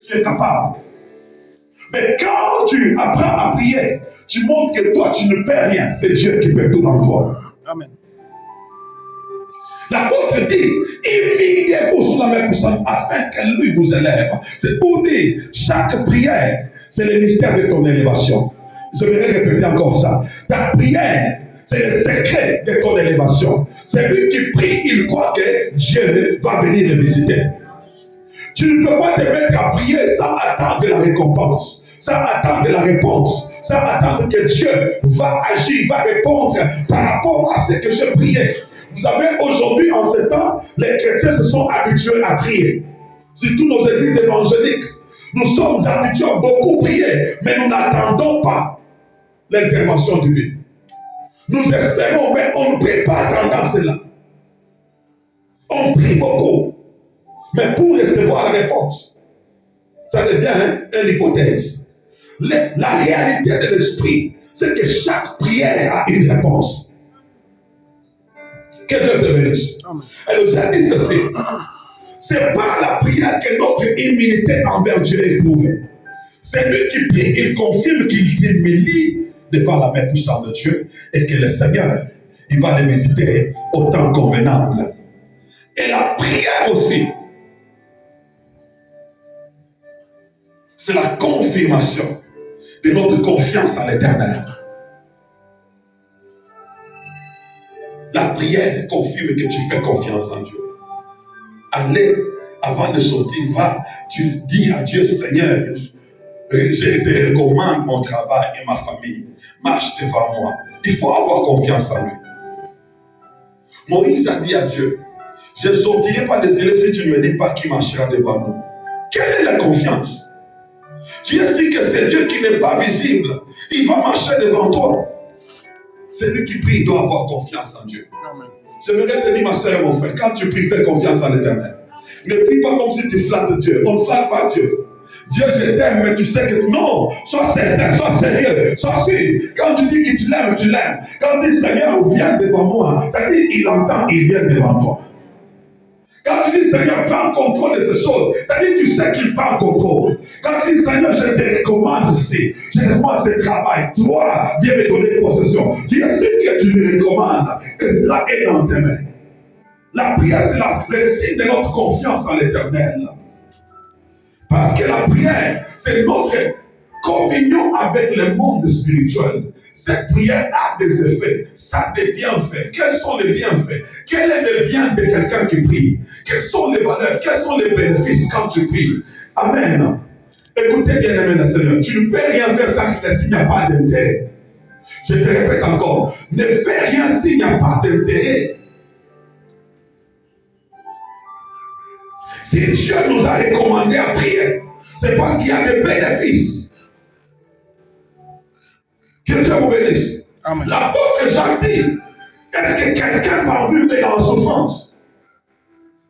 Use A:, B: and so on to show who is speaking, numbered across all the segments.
A: tu es capable. Mais quand tu apprends à prier, tu montres que toi, tu ne peux rien. C'est Dieu qui peut tout dans toi.
B: Amen.
A: L'apôtre dit, humiliez-vous sous la main puissante afin qu'elle lui vous élève. C'est pour dire, chaque prière, c'est le mystère de ton élévation. Je vais répéter encore ça. Ta prière, c'est le secret de ton élévation. C'est lui qui prie, il croit que Dieu va venir le visiter. Tu ne peux pas te mettre à prier sans attendre la récompense, sans attendre la réponse, sans attendre que Dieu va agir, va répondre par rapport à ce que je priais. Vous savez, aujourd'hui, en ce temps, les chrétiens se sont habitués à prier. Surtout nos églises évangéliques. Nous sommes habitués à beaucoup prier, mais nous n'attendons pas l'intervention divine. Nous espérons, mais on ne prie pas attendant cela. On prie beaucoup, mais pour recevoir la réponse, ça devient une hypothèse. La réalité de l'esprit, c'est que chaque prière a une réponse. Que Dieu te bénisse. Elle nous a dit ceci. C'est par la prière que notre immunité envers Dieu est prouvée. C'est lui qui prie, il confirme qu'il s'humilie devant la main puissante de Dieu et que le Seigneur, il va les visiter au temps convenable. Et la prière aussi, c'est la confirmation de notre confiance en l'Éternel. La prière confirme que tu fais confiance en Dieu. Allez, avant de sortir, va, tu dis à Dieu, Seigneur, je te recommande mon travail et ma famille. Marche devant moi. Il faut avoir confiance en lui. Moïse a dit à Dieu, je ne sortirai pas des îles si tu ne me dis pas qui marchera devant nous. Quelle est la confiance? Dieu sait que c'est Dieu qui n'est pas visible. Il va marcher devant toi. Celui qui prie doit avoir confiance en Dieu.
B: Amen.
A: J'aimerais te dire, ma soeur et mon frère, quand tu pries, fais confiance en l'Éternel. Ne prie pas comme si tu flattes Dieu. On ne flatte pas Dieu. Dieu, je t'aime, mais tu sais que non, sois certain, sois sérieux, sois sûr. Quand tu dis que tu l'aimes, tu l'aimes. Quand tu dis Seigneur, viens devant moi, ça veut dire il entend, il vient devant toi. Quand tu dis Seigneur, prends contrôle de ces choses, ça veut dire tu sais qu'il prend contrôle. Quand tu dis Seigneur, je te recommande ceci, je te recommande ce travail, toi, viens me donner des possessions. Dieu sait que tu lui recommandes, et cela est dans tes mains. La prière, c'est le signe de notre confiance en l'Éternel. Parce que la prière, c'est notre communion avec le monde spirituel. Cette prière a des effets, ça a des bienfaits. Quels sont les bienfaits? Quel est le bien de quelqu'un qui prie? Quelles sont les valeurs? Quels sont les bénéfices quand tu pries? Amen. Écoutez bien, amen, Seigneur. Tu ne peux rien faire s'il n'y a pas d'intérêt. Je te répète encore, ne fais rien s'il n'y a pas d'intérêt. Si Dieu nous a recommandé à prier, c'est parce qu'il y a des bénéfices. Que Dieu vous bénisse. L'apôtre Jacques dit, est-ce que quelqu'un parmi vous est en souffrance?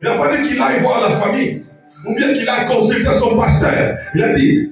A: Il n'a pas dit qu'il aille voir la famille, ou bien qu'il a consulté son pasteur. Il a dit,